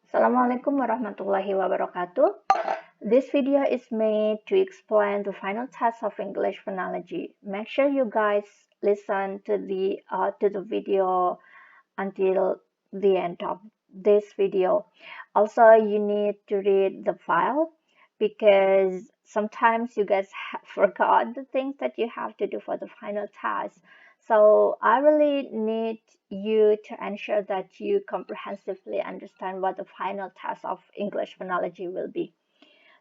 Assalamualaikum warahmatullahi wabarakatuh. This video is made to explain the final test of English phonology. Make sure you guys listen to the video until the end of this video. Also, you need to read the file because sometimes you guys forgot the things that you have to do for the final task. So I really need you to ensure that you comprehensively understand what the final task of English phonology will be.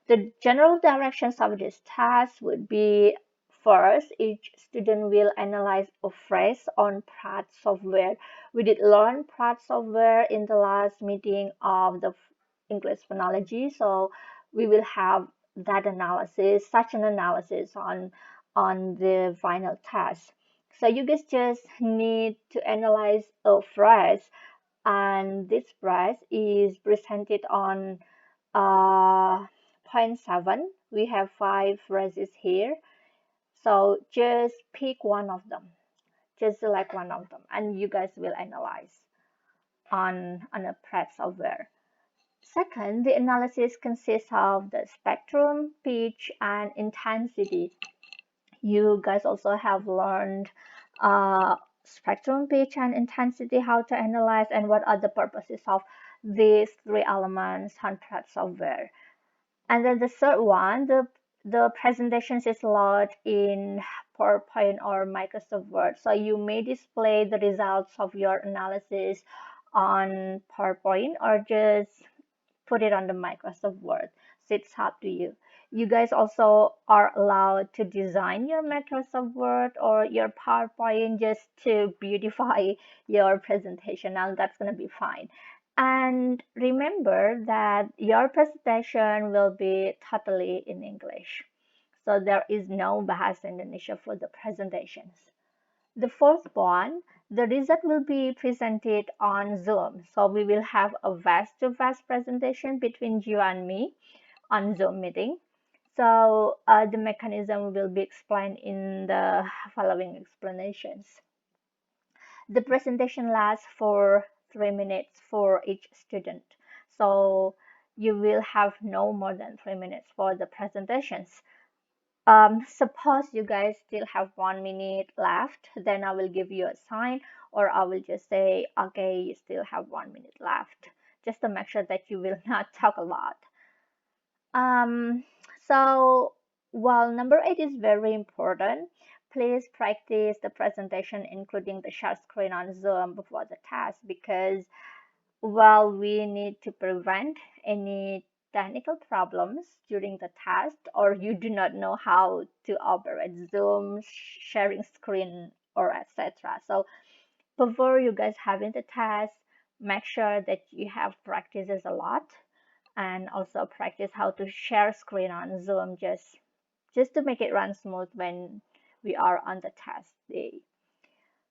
The general directions of this task would be: first, each student will analyze a phrase on Pratt software. We did learn Pratt software in the last meeting of the English phonology, so we will have such an analysis on the final task. So you guys just need to analyze a phrase, and this phrase is presented on point 7. We have 5 phrases here, so just pick one of them, just select one of them, and you guys will analyze on a prep software. Second, the analysis consists of the spectrum, pitch, and intensity. You guys also have learned spectrum, pitch, and intensity, how to analyze, and what are the purposes of these 3 elements on prep software. And then the third one, the presentations is loaded in PowerPoint or Microsoft Word. So you may display the results of your analysis on PowerPoint or just put it on the Microsoft Word. So it's up to you. You guys also are allowed to design your Microsoft Word or your PowerPoint just to beautify your presentation, and that's going to be fine. And remember that your presentation will be totally in English. So there is no Bahasa Indonesia for the presentations. The fourth one, the result will be presented on Zoom. So we will have a vast presentation between you and me on Zoom meeting. So the mechanism will be explained in the following explanations. The presentation lasts for 3 minutes for each student. So you will have no more than 3 minutes for the presentations. Suppose you guys still have 1 minute left, then I will give you a sign, or I will just say, okay, you still have 1 minute left, just to make sure that you will not talk a lot. So while number 8 is very important, please practice the presentation, including the share screen on Zoom before the task, because while we need to prevent any technical problems during the test, or you do not know how to operate Zoom, sharing screen, or etc. So before you guys having the test, make sure that you have practices a lot, and also practice how to share screen on Zoom, just to make it run smooth when we are on the test day.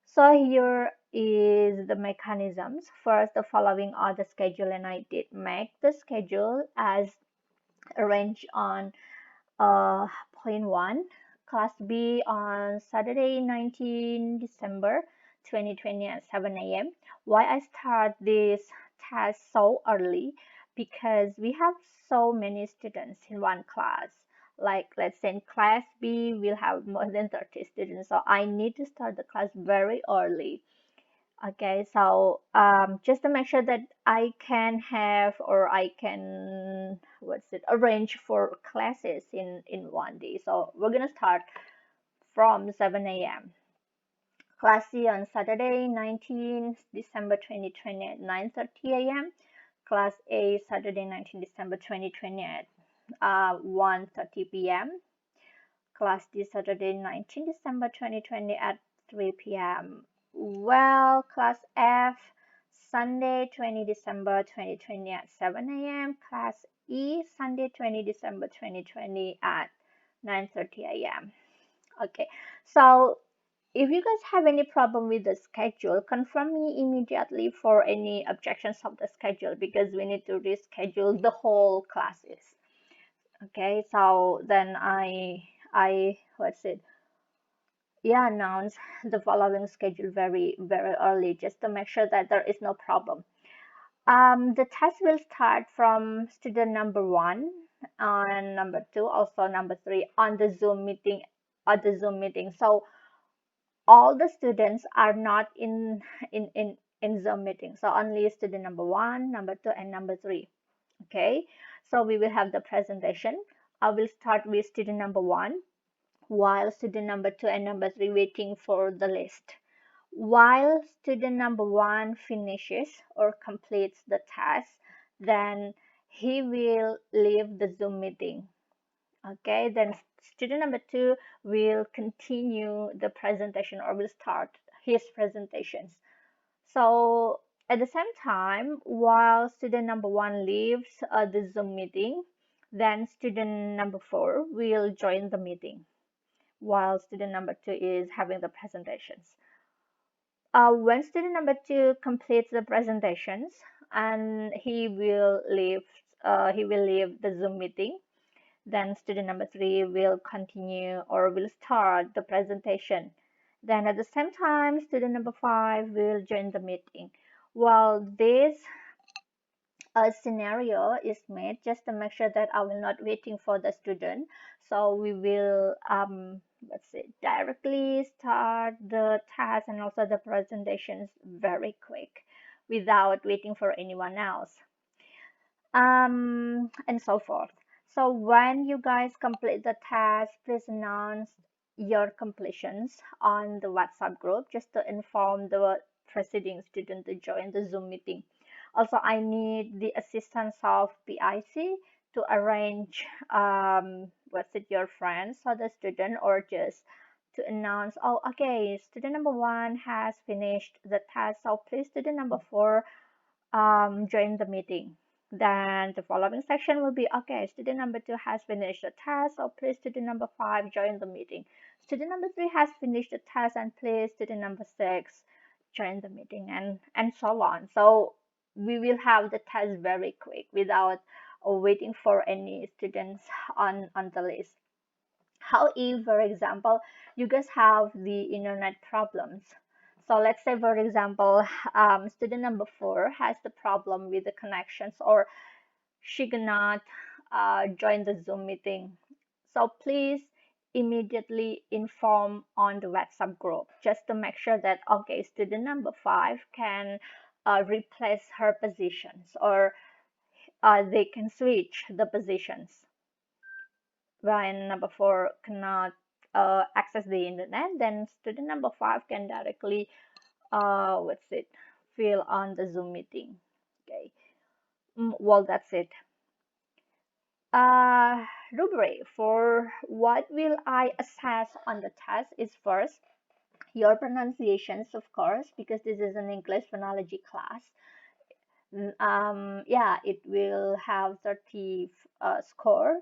So here is the mechanisms. First, the following are the schedule, and I did make the schedule as arranged on point 1. Class B on Saturday, 19 December 2020 at 7 a.m. Why I start this test so early? Because we have so many students in one class. Like, let's say in class B, we'll have more than 30 students. So I need to start the class very early. Okay, so just to make sure that I can have, or I can, arrange for classes in one day. So we're gonna start from 7 a.m. Class C on Saturday, 19 December 2020 at 9:30 a.m. Class A Saturday, 19 December 2020 at 1:30 p.m. Class D Saturday, 19 December 2020 at 3 p.m. Well, Class F Sunday, 20 December 2020 at 7 a.m. Class E Sunday, 20 December 2020 at 9:30 a.m. Okay, so if you guys have any problem with the schedule, confirm me immediately for any objections of the schedule, because we need to reschedule the whole classes. Okay, so then I announce the following schedule very early, just to make sure that there is no problem. The test will start from student number one and number two, also number three on the Zoom meeting. So all the students are not in Zoom meeting. So only student number one, number two, and number three. Okay. So we will have the presentation. I will start with student number one, while student number two and number three waiting for the list. While student number one finishes or completes the task, then he will leave the Zoom meeting. Okay, then student number two will continue the presentation or will start his presentations. So at the same time, while student number one leaves the Zoom meeting, then student number four will join the meeting while student number two is having the presentations. When student number two completes the presentations and he will leave the Zoom meeting, then student number three will continue or will start the presentation. Then at the same time, student number five will join the meeting. While this scenario is made just to make sure that I will not waiting for the student. So we will let's say directly start the task and also the presentations very quick without waiting for anyone else, and so forth. So when you guys complete the task, please announce your completions on the WhatsApp group just to inform the preceding student to join the Zoom meeting. Also, I need the assistance of PIC to arrange what's it, your friends or the student, or just to announce, oh, okay, student number one has finished the task, so please student number four join the meeting. Then the following section will be, okay, student number two has finished the task, so please student number five join the meeting. Student number three has finished the task, and please student number six join the meeting, and so on. So we will have the test very quick without waiting for any students on the list. How if, for example, you guys have the internet problems? So let's say, for example, student number four has the problem with the connections, or she cannot join the Zoom meeting. So please immediately inform on the WhatsApp group just to make sure that, okay, student number five can replace her positions, or they can switch the positions when number four cannot access the internet, then student number five can directly what's it, fill on the Zoom meeting. Okay. Well, that's it. Rubric for what will I assess on the test is first your pronunciations, of course, because this is an English phonology class. Yeah, it will have 30 score.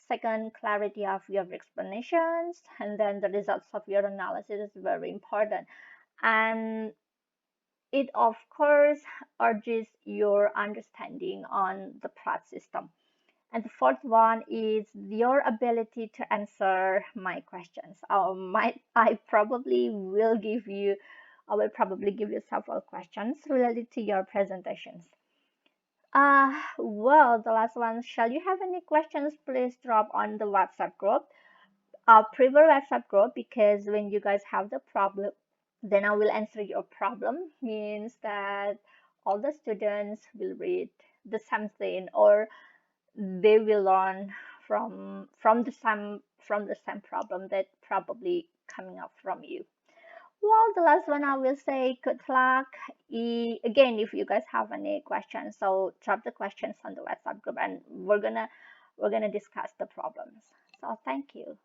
Second, clarity of your explanations, and then the results of your analysis is very important. And it, of course, urges your understanding on the plot system. And the fourth one is your ability to answer my questions. I will probably give you several questions related to your presentations. Well, the last one, shall you have any questions, please drop on the WhatsApp group. Prefer WhatsApp group because when you guys have the problem, then I will answer your problem. Means that all the students will read the same thing, or they will learn from the same problem that probably coming up from you. Well, the last one I will say good luck. Again, if you guys have any questions, so drop the questions on the WhatsApp group, and we're gonna discuss the problems. So thank you.